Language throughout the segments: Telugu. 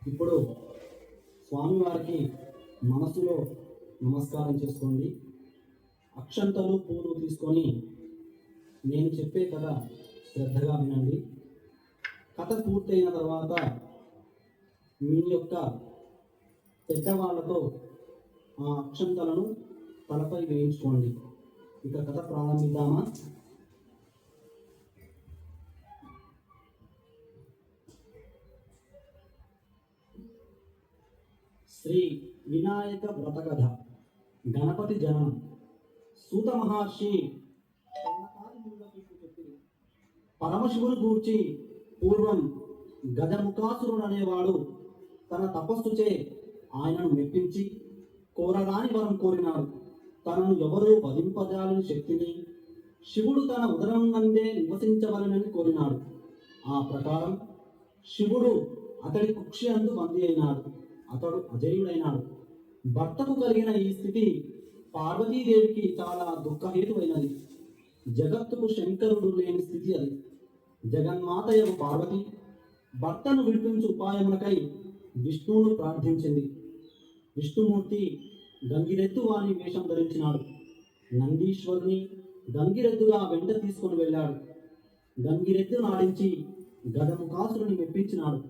ఇప్పుడు స్వామివారికి మనసులో నమస్కారం చేసుకోండి. అక్షంతలు పూలు తీసుకొని నేను చెప్పే కథ శ్రద్ధగా వినండి. కథ పూర్తయిన తర్వాత మీ యొక్క పెద్దవాళ్ళతో ఆ అక్షంతలను తలపై వేయించుకోండి. ఇక కథ ప్రారంభిద్దామా? శ్రీ వినాయక వ్రతకథ. గణపతి జననం. సూత మహర్షి పరమశివుని గూర్చి పూర్వం గజముఖాసురుడు అనేవాడు తన తపస్సుచే ఆయనను మెప్పించి కోరరాని వరం కోరినాడు. తనను ఎవరూ వధింపజాలని శక్తిని శివుడు తన ఉదరం నందే నివసించవలనని కోరినాడు. ఆ ప్రకారం శివుడు అతడి కుక్షి అందు బందీ అయినాడు. అతడు అజయుడైనాడు. భర్తకు కలిగిన ఈ స్థితి పార్వతీదేవికి చాలా దుఃఖహేతువైనది. జగత్తుకు శంకరుడు లేని స్థితి అది. జగన్మాతయకు పార్వతి భర్తను విడిపించు ఉపాయములకై విష్ణువును ప్రార్థించింది. విష్ణుమూర్తి గంగిరెద్దు వాని వేషం ధరించినాడు. నందీశ్వరుని గంగిరెద్దుగా వెంట తీసుకొని వెళ్ళాడు. గంగిరెద్దు నాడించి గజముఖాసురుని మెప్పించినాడు.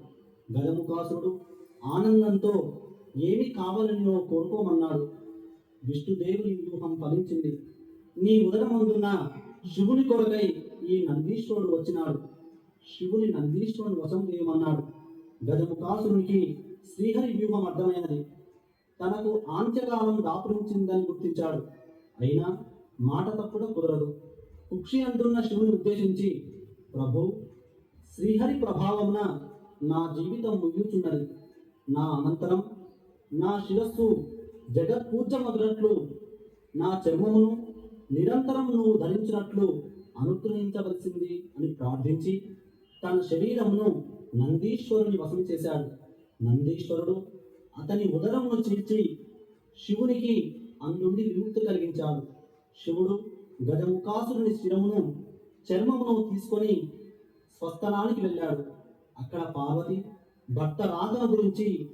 గజముఖాసురుడు ఆనందంతో ఏమి కావాలనియో కోరుకోమన్నాడు. విష్ణుదేవుని వ్యూహం ఫలించింది. నీ ఉదరమందున్న శివుని కొరకై ఈ నందీశ్వరుడు వచ్చినాడు. శివుని నందీశ్వరుని వశం చేయమన్నాడు. గజముఖాసురునికి శ్రీహరి వ్యూహం అర్థమైనది. తనకు ఆంత్యకాలం దాపురించిందని గుర్తించాడు. అయినా మాట తప్పుడు కుదరదు. కుక్షి అంటున్న శివుని ఉద్దేశించి, ప్రభు, శ్రీహరి ప్రభావమున నా జీవితం ముగియుచున్నది. నా అనంతరం నా శిరస్సు జగత్పూజ్యమగునట్లు నా చర్మమును నిరంతరం నువ్వు ధరించినట్లు అనుగ్రహించవలసింది అని ప్రార్థించి తన శరీరమును నందీశ్వరుని వశం చేశాడు. నందీశ్వరుడు అతని ఉదరమును చీల్చి శివునికి అందుండి విముక్తి కలిగించాడు. శివుడు గజముఖాసురుని శిరమును చర్మమును తీసుకొని స్వస్థలానికి వెళ్ళాడు. అక్కడ పార్వతి భర్త రాకను గురించి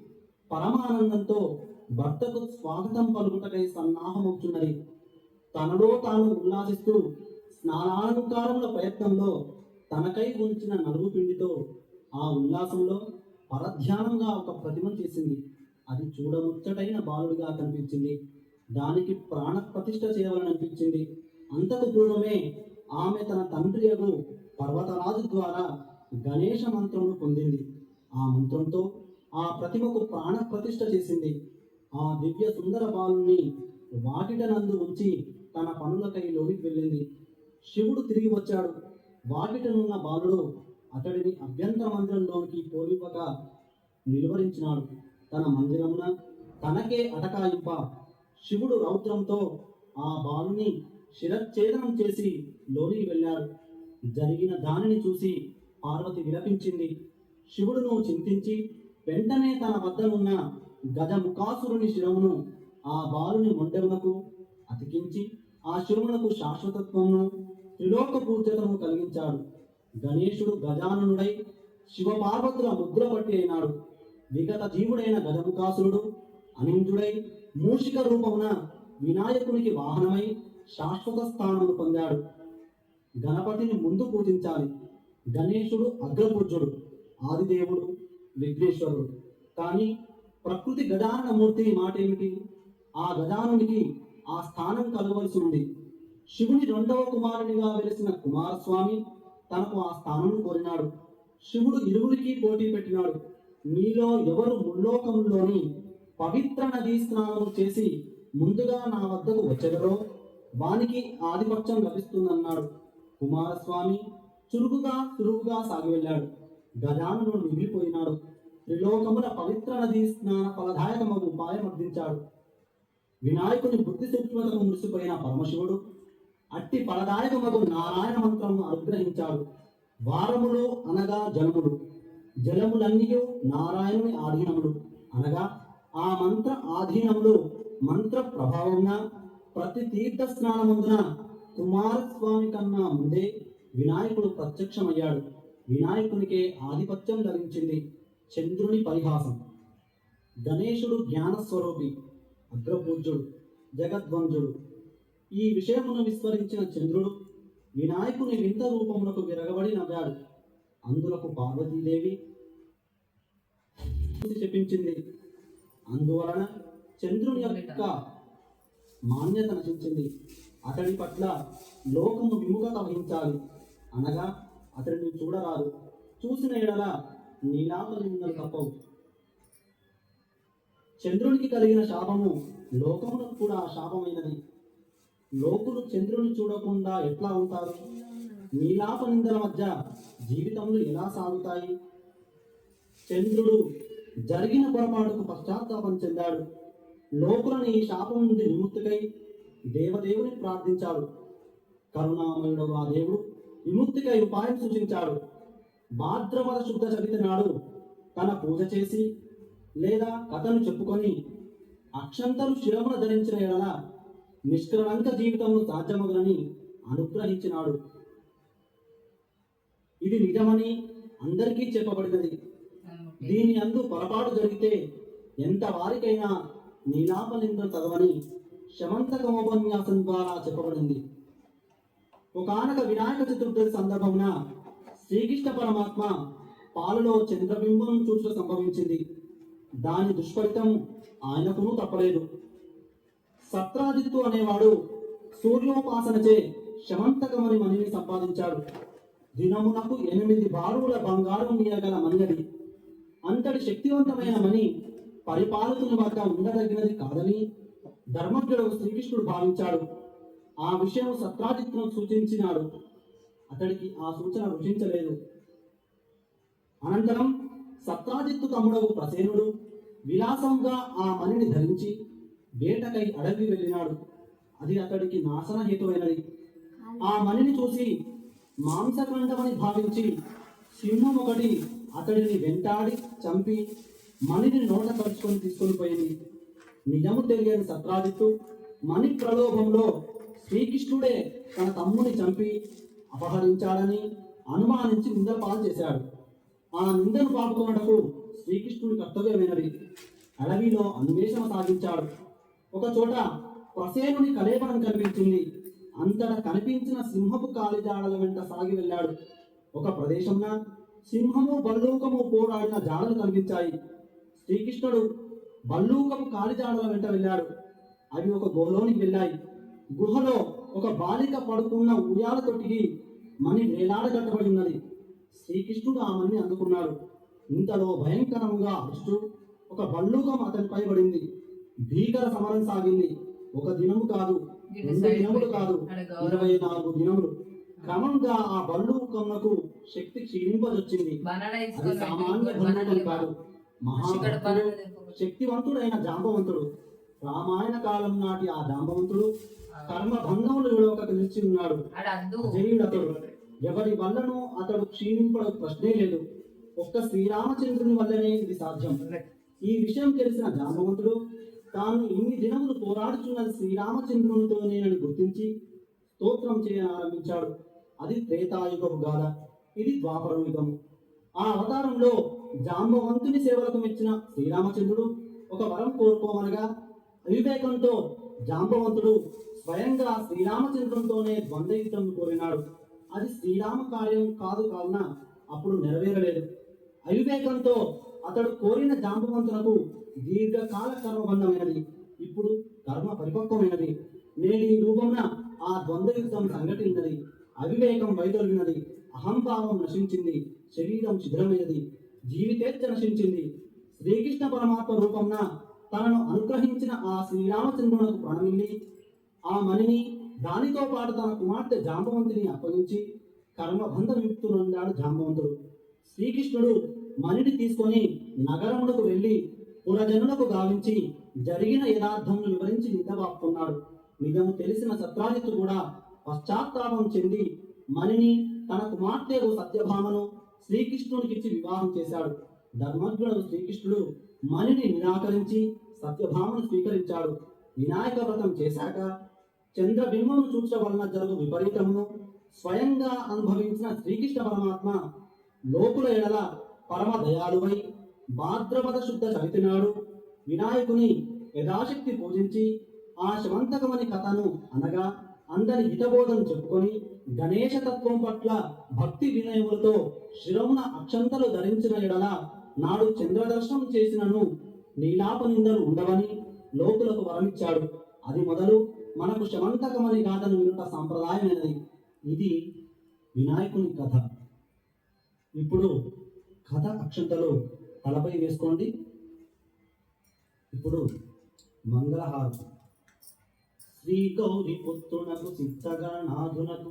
పరమానందంతో భర్తకు స్వాగతం పలుకుటకై సన్నాహమవుతున్నది. తనలో తాను ఉల్లాసిస్తూ స్నానాలంకారముల ప్రయత్నంలో తనకై ఉంచిన నలుగు పిండితో ఆ ఉల్లాసంలో పరధ్యానంగా ఒక ప్రతిమను చేసింది. అది చూడముచ్చటైన బాలుడిగా కనిపించింది. దానికి ప్రాణ ప్రతిష్ఠ చేయవలనిపించింది. అంతకు పూర్వమే ఆమె తన తండ్రి యగు పర్వతరాజు ద్వారా గణేష మంత్రమును పొందింది. ఆ మంత్రంతో ఆ ప్రతిమకు ప్రాణ ప్రతిష్ఠ చేసింది. ఆ దివ్య సుందర బాలుని వాకిటనందు ఉంచి తన పనులకై లోనికి వెళ్ళింది. శివుడు తిరిగి వచ్చాడు. వాకిటనున్న బాలుడు అతడిని అభ్యంతర మందిరంలోనికి పోలివ్వగా నిలువరించినాడు. తన మందిరమున తనకే అటకాయింప శివుడు రౌద్రంతో ఆ బాలుని శిరచ్ఛేదనం చేసి లోనికి వెళ్ళాడు. జరిగిన దానిని చూసి పార్వతి విలపించింది. శివుడును చింతించి వెంటనే తన వద్దనున్న గజముఖాసురుని శిరమును ఆ బాలుని మొండెమునకు అతికించి ఆ శిరమునకు శాశ్వతత్వమును త్రిలోక పూజ్యతను కలిగించాడు. గణేశుడు గజాననుడై శివపార్వతుల ముద్ర పట్టి అయినాడు. విగత జీవుడైన గజముఖాసురుడు అనింద్రుడై మూషిక రూపమున వినాయకునికి వాహనమై శాశ్వత స్థానమును పొందాడు. గణపతిని ముందు పూజించాలి. గణేశుడు అగ్రపూజ్యుడు, ఆదిదేవుడు, విఘ్నేశ్వరుడు. కానీ ప్రకృతి గజానన మూర్తి మాట ఏమిటి? ఆ గజానునికి ఆ స్థానం కలగవలసి ఉంది. శివుని రెండవ కుమారునిగా వెలిసిన కుమారస్వామి తనకు ఆ స్థానం కోరినాడు. శివుడు ఇరువురికి పోటీ పెట్టినాడు. మీలో ఎవరు ముల్లోకములోని పవిత్ర నదీ స్నానం చేసి ముందుగా నా వద్దకు వచ్చెదరో వానికి ఆధిపత్యం లభిస్తుందన్నాడు. కుమారస్వామి సులువుగా సాగి వెళ్ళాడు. గజానుడు మిగిలిపోయినాడు. త్రిలోకముల పవిత్ర నదీ స్నాన ఫలదాయకమగు ఉపాయం అర్థించాడు. వినాయకుని బుద్ధి సూక్ష్మతకు మురిసిపోయిన పరమశివుడు అట్టి ఫలదాయకమగు నారాయణ మంత్రమును అనుగ్రహించాడు. వారములు అనగా జలములు, జలములన్నీ నారాయణుని ఆధీనములు అనగా ఆ మంత్ర ఆధీనములు మంత్ర ప్రభావమున ప్రతి తీర్థ స్నానముందున కుమారస్వామి కన్నా ముందే వినాయకుడు ప్రత్యక్షమయ్యాడు. వినాయకునికే ఆధిపత్యం లభించింది. చంద్రుని పరిహాసం. గణేశుడు జ్ఞానస్వరూపి, అగ్రపూజ్యుడు, జగద్వంజుడు. ఈ విషయమును విస్మరించిన చంద్రుడు వినాయకుని వింత రూపమునకు విరగబడి నవ్వాడు. అందులకు పార్వతీదేవి చెప్పించింది. అందువలన చంద్రుని యొక్క మాన్యత నశించింది. అతడి పట్ల లోకము విముఖత వహించాలి, అనగా అతడిని చూడరాదు. చూసిన ఎడల నీలాపనిందలు తప్పవు. చంద్రునికి కలిగిన శాపము లోకమునకు కూడా శాపమైనది. లోకులు చంద్రుని చూడకుండా ఎట్లా ఉంటారు? నీలాపనిందల మధ్య జీవితములు ఎలా సాగుతాయి? చంద్రుడు జరిగిన పొరపాటుకు పశ్చాత్తాపం చెందాడు. లోకులని ఈ శాపం నుండి విముక్తికై దేవదేవుని ప్రార్థించాడు. కరుణామయుడు ఆ దేవుడు విముక్తికై ఉపాయం సూచించాడు. భాద్రపద శుద్ధ చవితి నాడు తన పూజ చేసి లేదా కథను చెప్పుకొని అక్షంతలు శిరమున ధరించిన ఎడల నిష్కలంక జీవితమును సాధ్యమగునని అనుగ్రహించినాడు. ఇది నిజమని అందరికీ చెప్పబడినది. దీని అందు పొరపాటు జరిగితే ఎంత వారికైనా నీలాపనిందలు తగవని శమంతకమోపన్యాసం ద్వారా చెప్పబడింది. ఒకనొక వినాయక చతుర్థి సందర్భమున శ్రీకృష్ణ పరమాత్మ పాలలో చంద్రబింబం చూచుట సంభవించింది. దాని దుష్ఫలితం ఆయనకును తప్పలేదు. సత్రాజిత్తు అనేవాడు సూర్యోపాసనచే శమంతకమని మణిని సంపాదించాడు. దినమునకు 8 బారుల బంగారం నీయగల మణిది. అంతటి శక్తివంతమైన మణి పరిపాలకుని వద్ద ఉండదగినది కాదని ధర్మజ్ఞుడు శ్రీకృష్ణుడు భావించాడు. ఆ విషయం సత్రాజిత్తును సూచించినాడు. అతడికి ఆ సూచన రుచించలేదు. అనంతరం సత్రాజిత్తు తమ్ముడు ప్రసేనుడు విలాసంగా ఆ మణిని ధరించి వేటకై అడవి వెళ్ళినాడు. అది అతడికి నాశన హేతువైనది. ఆ మణిని చూసి మాంసఖండమని భావించి సింహం ఒకటి అతడిని వెంటాడి చంపి మణిని నోట కలుచుకొని తీసుకొని పోయింది. నిజము తెలియని సత్రాజిత్తు మణి ప్రలోభంలో శ్రీకృష్ణుడే తన తమ్ముని చంపి అపహరించాడని అనుమానించి నిందపాలు చేశాడు. ఆ నిందను పాపుకొనటకు శ్రీకృష్ణుని కర్తవ్యమైనది. అడవిలో అన్వేషణ సాగించాడు. ఒక చోట ప్రసేనుని కలేబరం కనిపించింది. అంతటా కనిపించిన సింహపు కాలిజాడల వెంట సాగి వెళ్ళాడు. ఒక ప్రదేశంన సింహము బల్లూకము పోరాడిన జాడలు కనిపించాయి. శ్రీకృష్ణుడు బల్లూకము కాలిజాడల వెంట వెళ్ళాడు. అవి ఒక గుహలోనికి వెళ్ళాయి. గుహలో ఒక బాలిక పడుకున్న ఉయ్యాల తొట్టికి మణి వేలాడగట్టబడి ఉన్నది. శ్రీకృష్ణుడు ఆ మణిని అందుకున్నాడు. ఇంతలో భయంకరంగా అరుస్తూ ఒక బల్లూకం అతనిపై పడింది. భీకర సమరం సాగింది. ఒక దినము కాదు, 2 దినములు కాదు, 24 దినములు. క్రమంగా ఆ బల్లూకమునకు శక్తి క్షీణింపజొచ్చింది. అది సామాన్య బల్లూకం కాదు, మహాభక్తుడు, శక్తివంతుడైన జాంబవంతుడు. రామాయణ కాలం నాటి ఆ జాంబవంతుడు కర్మ భంగములు విడవక నిలిచి ఉన్నాడు. జయుడతడు. ఎవరి వల్లను అతడు క్షీణింపడం ప్రశ్నే లేదు. ఒక్క శ్రీరామచంద్రుని వల్లనే ఇది సాధ్యం. ఈ విషయం తెలిసిన జాంబవంతుడు తాను ఇన్ని దినములు పోరాడుచున్నది శ్రీరామచంద్రునితోనేనని గుర్తించి స్తోత్రం చేయనారంభించాడు. అది త్రేతాయుగము గాథ, ఇది ద్వాపర యుగము. ఆ అవతారంలో జాంబవంతుని సేవలకు మెచ్చిన శ్రీరామచంద్రుడు ఒక వరం కోరుకోమనగా అవివేకంతో జాంబవంతుడు స్వయంగా శ్రీరామచంద్రునితోనే ద్వంద్వ యుద్ధం కోరినాడు. అది శ్రీరామ కార్యం కాదు కావున అప్పుడు నెరవేరలేదు. అవివేకంతో అతడు కోరిన జాంబవంతునకు దీర్ఘకాల కర్మబంధమైనది. ఇప్పుడు కర్మ పరిపక్వమైనది. నేడు ఈ రూపంన ఆ ద్వంద్వ యుద్ధం సంఘటించినది. అవివేకం వైదొలిగినది. అహంభావం నశించింది. శరీరం శిథిలమైనది. జీవితేచ్ఛ నశించింది. శ్రీకృష్ణ పరమాత్మ రూపంన తనను అనుగ్రహించిన ఆ శ్రీరామచంద్రునకు ప్రణమిల్లి ఆ మణిని దానితో పాటు తన కుమార్తె జాంబవంతుని అప్పగించి కర్మబంధ విముక్తునున్నాడు జాంబవంతుడు. శ్రీకృష్ణుడు మణిని తీసుకొని నగరమునకు వెళ్ళి పురజనులకు గావించి జరిగిన యథార్థమును వివరించి నిద్రవాపుకున్నాడు. నిజము తెలిసిన సత్రాజిత్తు కూడా పశ్చాత్తాపం చెంది మణిని తన కుమార్తె సత్యభామను శ్రీకృష్ణునికిచ్చి వివాహం చేశాడు. ధర్మజ్ఞుడు శ్రీకృష్ణుడు మణిని నిరాకరించి సత్యభామను స్వీకరించాడు. వినాయక వ్రతం చేశాక చంద్రబింబమును చూచడం వలన జరుగు విపరీతమును స్వయంగా అనుభవించిన శ్రీకృష్ణ పరమాత్మ లోకుల ఎడల పరమ దయాళువై భాద్రపద శుద్ధ చవితి నాడు వినాయకుని యథాశక్తి పూజించి ఆ శమంతకమని కథను అనగా అందరి హితబోధను చెప్పుకొని గణేశ తత్వం పట్ల భక్తి వినయములతో శిరమున అక్షంతలు ధరించిన ఎడల నాడు చంద్రదర్శనం చేసినను నీలాప నిందలు ఉండవని లోకులకు వరమిచ్చాడు. అది మొదలు మనకు శమంతకమని గాథను వినుట సాంప్రదాయమైనది. ఇది వినాయకుని కథ. ఇప్పుడు కథ అక్షంతలు తలపై వేసుకోండి. ఇప్పుడు మంగళహారతి. శ్రీ గౌరి పుత్రునకు సిద్ధగణనాథునకు